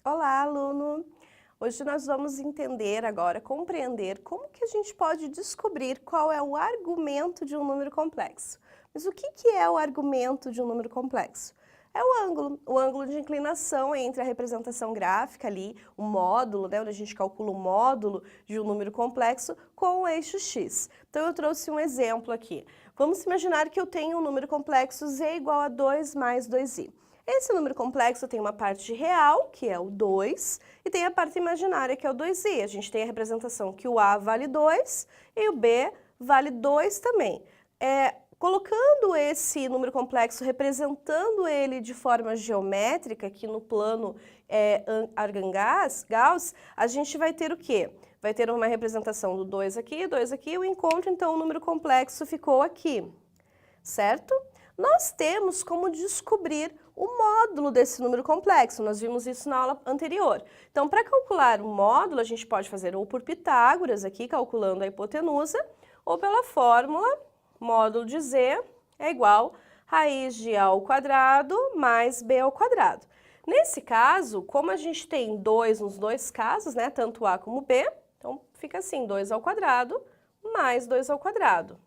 Olá, aluno! Hoje nós vamos entender agora, compreender como que a gente pode descobrir qual é o argumento de um número complexo. Mas o que é o argumento de um número complexo? É o ângulo de inclinação entre a representação gráfica ali, o módulo, né, onde a gente calcula o módulo de um número complexo com o eixo x. Então eu trouxe um exemplo aqui. Vamos imaginar que eu tenho um número complexo z igual a 2 mais 2i. Esse número complexo tem uma parte real, que é o 2, e tem a parte imaginária, que é o 2i. A gente tem a representação que o a vale 2 e o b vale 2 também. Colocando esse número complexo, representando ele de forma geométrica, aqui no plano Argand-Gauss, a gente vai ter o quê? Vai ter uma representação do 2 aqui, o encontro, então o número complexo ficou aqui, certo? Nós temos como descobrir o módulo desse número complexo, nós vimos isso na aula anterior. Então, para calcular o módulo, a gente pode fazer ou por Pitágoras, aqui calculando a hipotenusa, ou pela fórmula módulo de z é igual a raiz de a ao quadrado mais b ao quadrado. Nesse caso, como a gente tem 2 nos dois casos, né, tanto a como b, então fica assim, 2 ao quadrado mais 2 ao quadrado.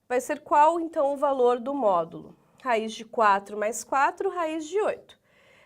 Vai ser qual, então, o valor do módulo? Raiz de 4 mais 4, raiz de 8.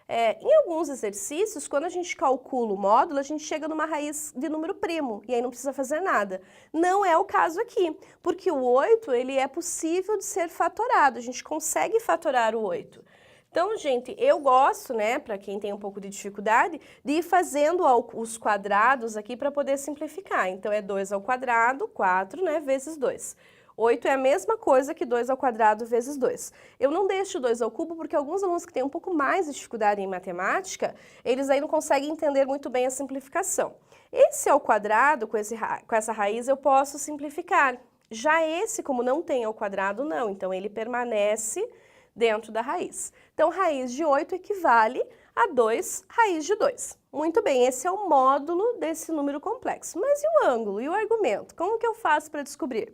Em alguns exercícios, quando a gente calcula o módulo, a gente chega numa raiz de número primo, e aí não precisa fazer nada. Não é o caso aqui, porque o 8, ele é possível de ser fatorado, a gente consegue fatorar o 8. Então, gente, eu gosto, né, para quem tem um pouco de dificuldade, de ir fazendo os quadrados aqui para poder simplificar. Então, é 2 ao quadrado, 4, né, vezes 2. 8 é a mesma coisa que 2 ao quadrado vezes 2. Eu não deixo 2 ao cubo porque alguns alunos que têm um pouco mais de dificuldade em matemática, eles aí não conseguem entender muito bem a simplificação. Esse ao quadrado, com essa raiz, eu posso simplificar. Já esse, como não tem ao quadrado, não. Então, ele permanece dentro da raiz. Então, raiz de 8 equivale a 2 raiz de 2. Muito bem, esse é o módulo desse número complexo. Mas e o ângulo? E o argumento? Como que eu faço para descobrir?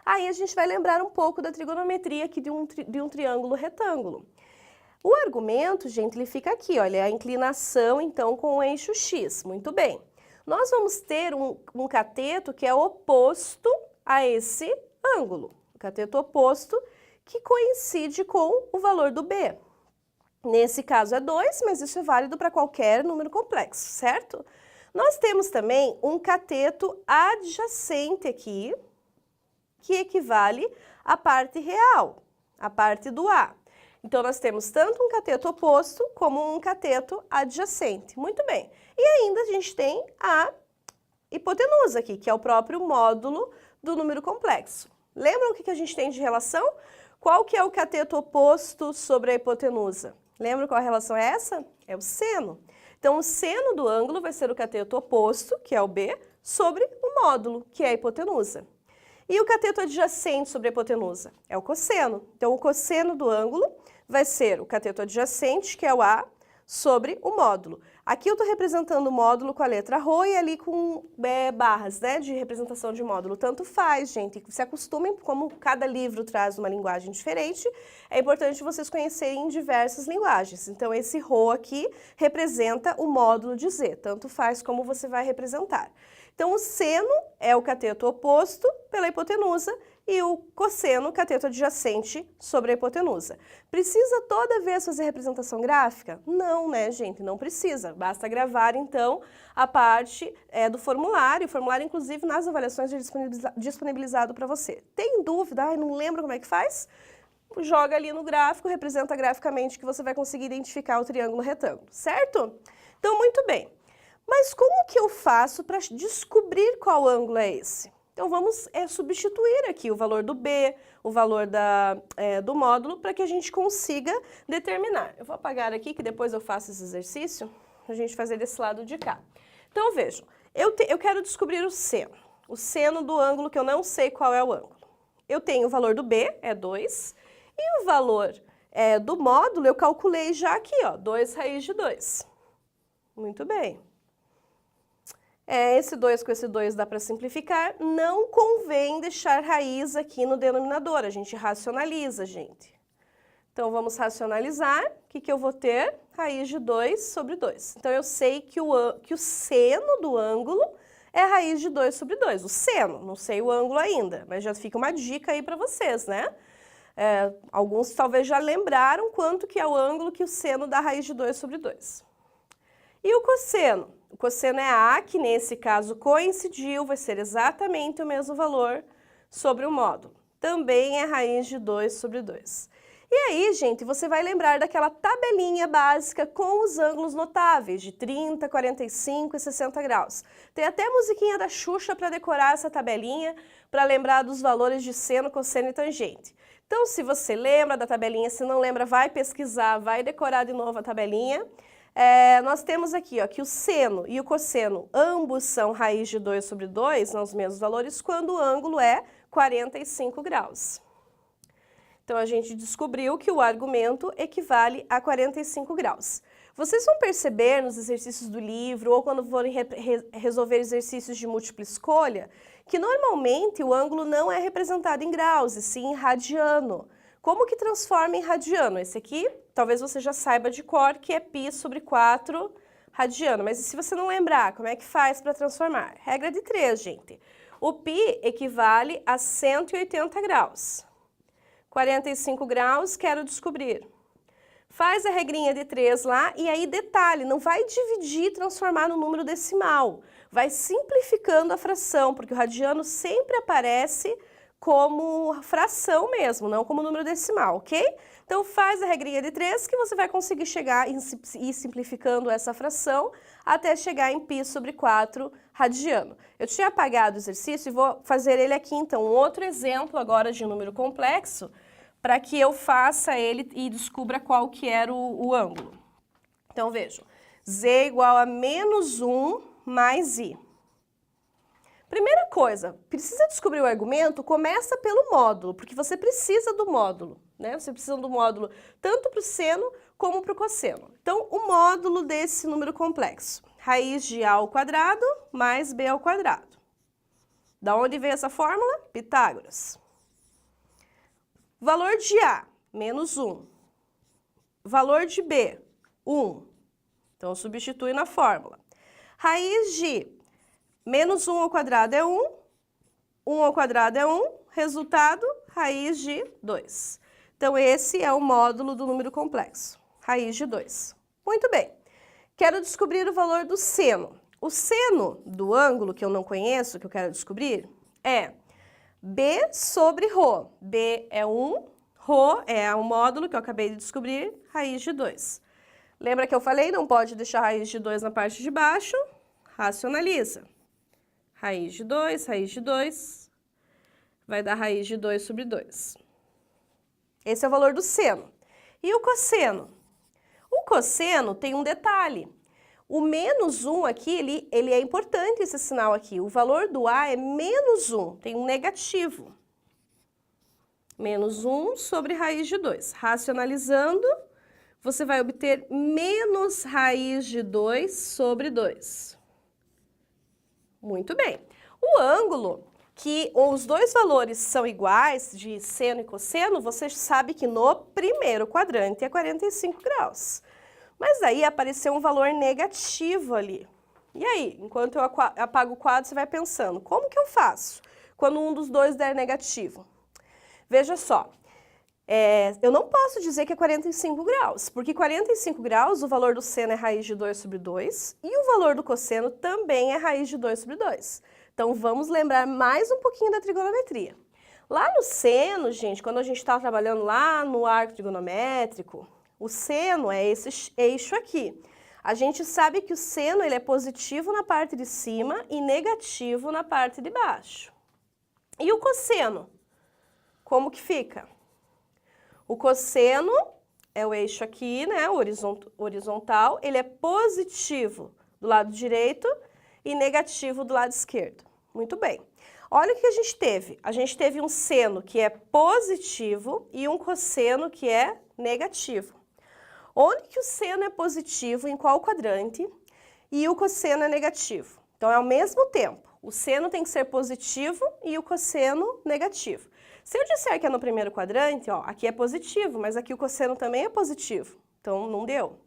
Aí a gente vai lembrar um pouco da trigonometria aqui de um triângulo retângulo. O argumento, gente, ele fica aqui, olha, a inclinação, então, com o eixo x. Muito bem. Nós vamos ter um cateto que é oposto a esse ângulo. O cateto oposto que coincide com o valor do b. Nesse caso é 2, mas isso é válido para qualquer número complexo, certo? Nós temos também um cateto adjacente aqui, que equivale à parte real, à parte do A. Então, nós temos tanto um cateto oposto como um cateto adjacente. Muito bem. E ainda a gente tem a hipotenusa aqui, que é o próprio módulo do número complexo. Lembram o que a gente tem de relação? Qual que é o cateto oposto sobre a hipotenusa? Lembram qual a relação é essa? É o seno. Então, o seno do ângulo vai ser o cateto oposto, que é o B, sobre o módulo, que é a hipotenusa. E o cateto adjacente sobre a hipotenusa? É o cosseno. Então, o cosseno do ângulo vai ser o cateto adjacente, que é o A, sobre o módulo. Aqui eu estou representando o módulo com a letra ρ e ali com barras, né, de representação de módulo. Tanto faz, gente. Se acostumem, como cada livro traz uma linguagem diferente, é importante vocês conhecerem diversas linguagens. Então, esse ρ aqui representa o módulo de z. Tanto faz como você vai representar. Então, o seno é o cateto oposto pela hipotenusa e o cosseno, o cateto adjacente sobre a hipotenusa. Precisa toda vez fazer representação gráfica? Não, né, gente? Não precisa. Basta gravar, então, a parte do formulário. O formulário, inclusive, nas avaliações é disponibilizado para você. Tem dúvida? Ai, não lembro como é que faz? Joga ali no gráfico, representa graficamente que você vai conseguir identificar o triângulo retângulo, certo? Então, muito bem. Mas como que eu faço para descobrir qual ângulo é esse? Então, vamos substituir aqui o valor do B, o valor do módulo, para que a gente consiga determinar. Eu vou apagar aqui, que depois eu faço esse exercício, para a gente fazer desse lado de cá. Então, vejam, eu quero descobrir o seno do ângulo, que eu não sei qual é o ângulo. Eu tenho o valor do B, é 2, e o valor do módulo eu calculei já aqui, ó, 2 raiz de 2. Muito bem. Esse 2 com esse 2 dá para simplificar, não convém deixar raiz aqui no denominador, a gente racionaliza, gente. Então, vamos racionalizar, o que eu vou ter? raiz de 2 sobre 2. Então, eu sei que o seno do ângulo é raiz de 2 sobre 2. O seno, não sei o ângulo ainda, mas já fica uma dica aí para vocês, né? Alguns talvez já lembraram quanto que é o ângulo que o seno dá raiz de 2 sobre 2. E o cosseno? O cosseno é A, que nesse caso coincidiu, vai ser exatamente o mesmo valor sobre o módulo. Também é raiz de 2 sobre 2. E aí, gente, você vai lembrar daquela tabelinha básica com os ângulos notáveis de 30, 45 e 60 graus. Tem até musiquinha da Xuxa para decorar essa tabelinha, para lembrar dos valores de seno, cosseno e tangente. Então, se você lembra da tabelinha, se não lembra, vai pesquisar, vai decorar de novo a tabelinha. Nós temos aqui ó, que o seno e o cosseno, ambos são raiz de 2 sobre 2, são os mesmos valores, quando o ângulo é 45 graus. Então, a gente descobriu que o argumento equivale a 45 graus. Vocês vão perceber nos exercícios do livro ou quando forem resolver exercícios de múltipla escolha que normalmente o ângulo não é representado em graus, e sim em radiano. Como que transforma em radiano? Esse aqui, talvez você já saiba de cor, que é π sobre 4 radiano. Mas e se você não lembrar, como é que faz para transformar? Regra de 3, gente. O π equivale a 180 graus. 45 graus, quero descobrir. Faz a regrinha de 3 lá e aí detalhe, não vai dividir e transformar no número decimal. Vai simplificando a fração, porque o radiano sempre aparece como fração mesmo, não como número decimal, ok? Então faz a regrinha de 3 que você vai conseguir chegar e ir simplificando essa fração até chegar em π sobre 4 radiano. Eu tinha apagado o exercício e vou fazer ele aqui então, um outro exemplo agora de número complexo, para que eu faça ele e descubra qual que era o ângulo. Então vejam, z igual a menos 1 mais i. Primeira coisa, precisa descobrir o argumento, começa pelo módulo, porque você precisa do módulo, né? Você precisa do módulo tanto para o seno como para o cosseno. Então, o módulo desse número complexo, raiz de a ao quadrado mais b ao quadrado. Da onde veio essa fórmula? Pitágoras. Valor de a, menos 1. Valor de b, 1. Então, substitui na fórmula. Raiz de menos 1 ao quadrado é 1, 1 ao quadrado é 1, resultado, raiz de 2. Então, esse é o módulo do número complexo, raiz de 2. Muito bem, quero descobrir o valor do seno. O seno do ângulo, que eu não conheço, que eu quero descobrir, é b sobre ρ. b é 1, ρ é o módulo que eu acabei de descobrir, raiz de 2. Lembra que eu falei, não pode deixar raiz de 2 na parte de baixo? Racionaliza. Raiz de 2, vai dar raiz de 2 sobre 2. Esse é o valor do seno. E o cosseno? O cosseno tem um detalhe. O menos 1 aqui, ele é importante esse sinal aqui. O valor do a é menos 1, tem um negativo. Menos 1 sobre raiz de 2. Racionalizando, você vai obter menos raiz de 2 sobre 2. Muito bem. O ângulo, que os dois valores são iguais, de seno e cosseno, você sabe que no primeiro quadrante é 45 graus. Mas aí apareceu um valor negativo ali. E aí, enquanto eu apago o quadro, você vai pensando, como que eu faço quando um dos dois der negativo? Veja só, eu não posso dizer que é 45 graus, porque 45 graus, o valor do seno é raiz de 2 sobre 2 e o valor do cosseno também é raiz de 2 sobre 2. Então, vamos lembrar mais um pouquinho da trigonometria. Lá no seno, gente, quando a gente está trabalhando lá no arco trigonométrico, o seno é esse eixo aqui. A gente sabe que o seno ele é positivo na parte de cima e negativo na parte de baixo. E o cosseno? Como que fica? O cosseno é o eixo aqui, né, horizontal, ele é positivo do lado direito e negativo do lado esquerdo. Muito bem. Olha o que a gente teve. A gente teve um seno que é positivo e um cosseno que é negativo. Onde que o seno é positivo, em qual quadrante, e o cosseno é negativo? Então, é ao mesmo tempo. O seno tem que ser positivo e o cosseno negativo. Se eu disser que é no primeiro quadrante, ó, aqui é positivo, mas aqui o cosseno também é positivo. Então, não deu.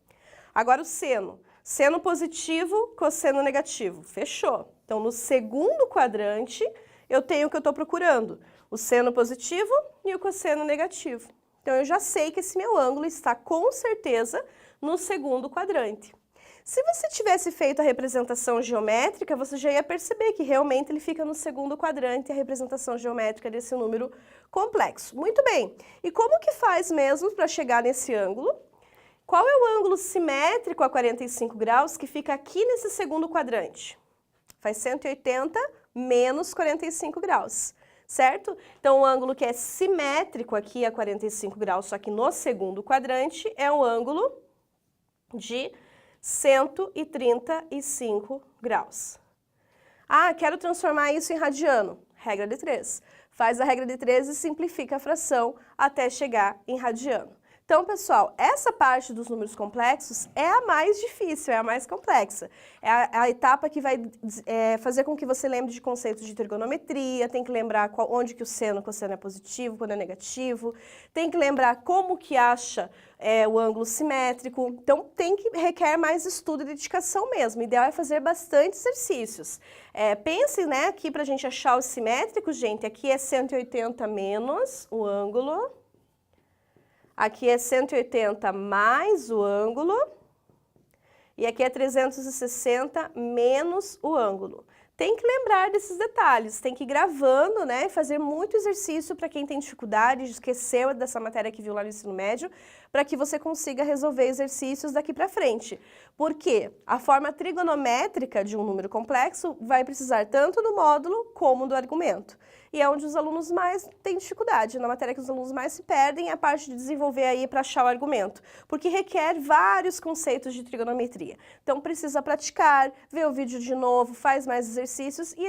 Agora o seno. Seno positivo, cosseno negativo. Fechou. Então, no segundo quadrante, eu tenho o que eu estou procurando. O seno positivo e o cosseno negativo. Então, eu já sei que esse meu ângulo está, com certeza, no segundo quadrante. Se você tivesse feito a representação geométrica, você já ia perceber que realmente ele fica no segundo quadrante, a representação geométrica desse número complexo. Muito bem. E como que faz mesmo para chegar nesse ângulo? Qual é o ângulo simétrico a 45 graus que fica aqui nesse segundo quadrante? Faz 180 menos 45 graus, certo? Então, o ângulo que é simétrico aqui a 45 graus, só que no segundo quadrante, é o ângulo de 135 graus. Ah, quero transformar isso em radiano. Regra de 3. Faz a regra de 3 e simplifica a fração até chegar em radiano. Então, pessoal, essa parte dos números complexos é a mais difícil, é a mais complexa. É a etapa que vai fazer com que você lembre de conceitos de trigonometria, tem que lembrar onde que o seno, cosseno é positivo, quando é negativo, tem que lembrar como que acha o ângulo simétrico. Então, requer mais estudo e dedicação mesmo. O ideal é fazer bastante exercícios. Pense, né, aqui para a gente achar o simétrico, gente, aqui é 180 menos o ângulo. Aqui é 180 mais o ângulo, e aqui é 360 menos o ângulo. Tem que lembrar desses detalhes, tem que ir gravando, né, e fazer muito exercício para quem tem dificuldade, esqueceu dessa matéria que viu lá no ensino médio, para que você consiga resolver exercícios daqui para frente. Porque a forma trigonométrica de um número complexo vai precisar tanto do módulo como do argumento. E é onde os alunos mais têm dificuldade, na matéria que os alunos mais se perdem é a parte de desenvolver aí para achar o argumento, porque requer vários conceitos de trigonometria. Então precisa praticar, ver o vídeo de novo, faz mais exercícios e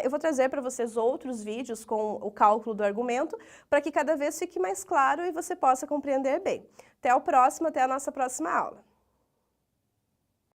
eu vou trazer para vocês outros vídeos com o cálculo do argumento, para que cada vez fique mais claro e você possa compreender bem. Até o próximo, até a nossa próxima aula.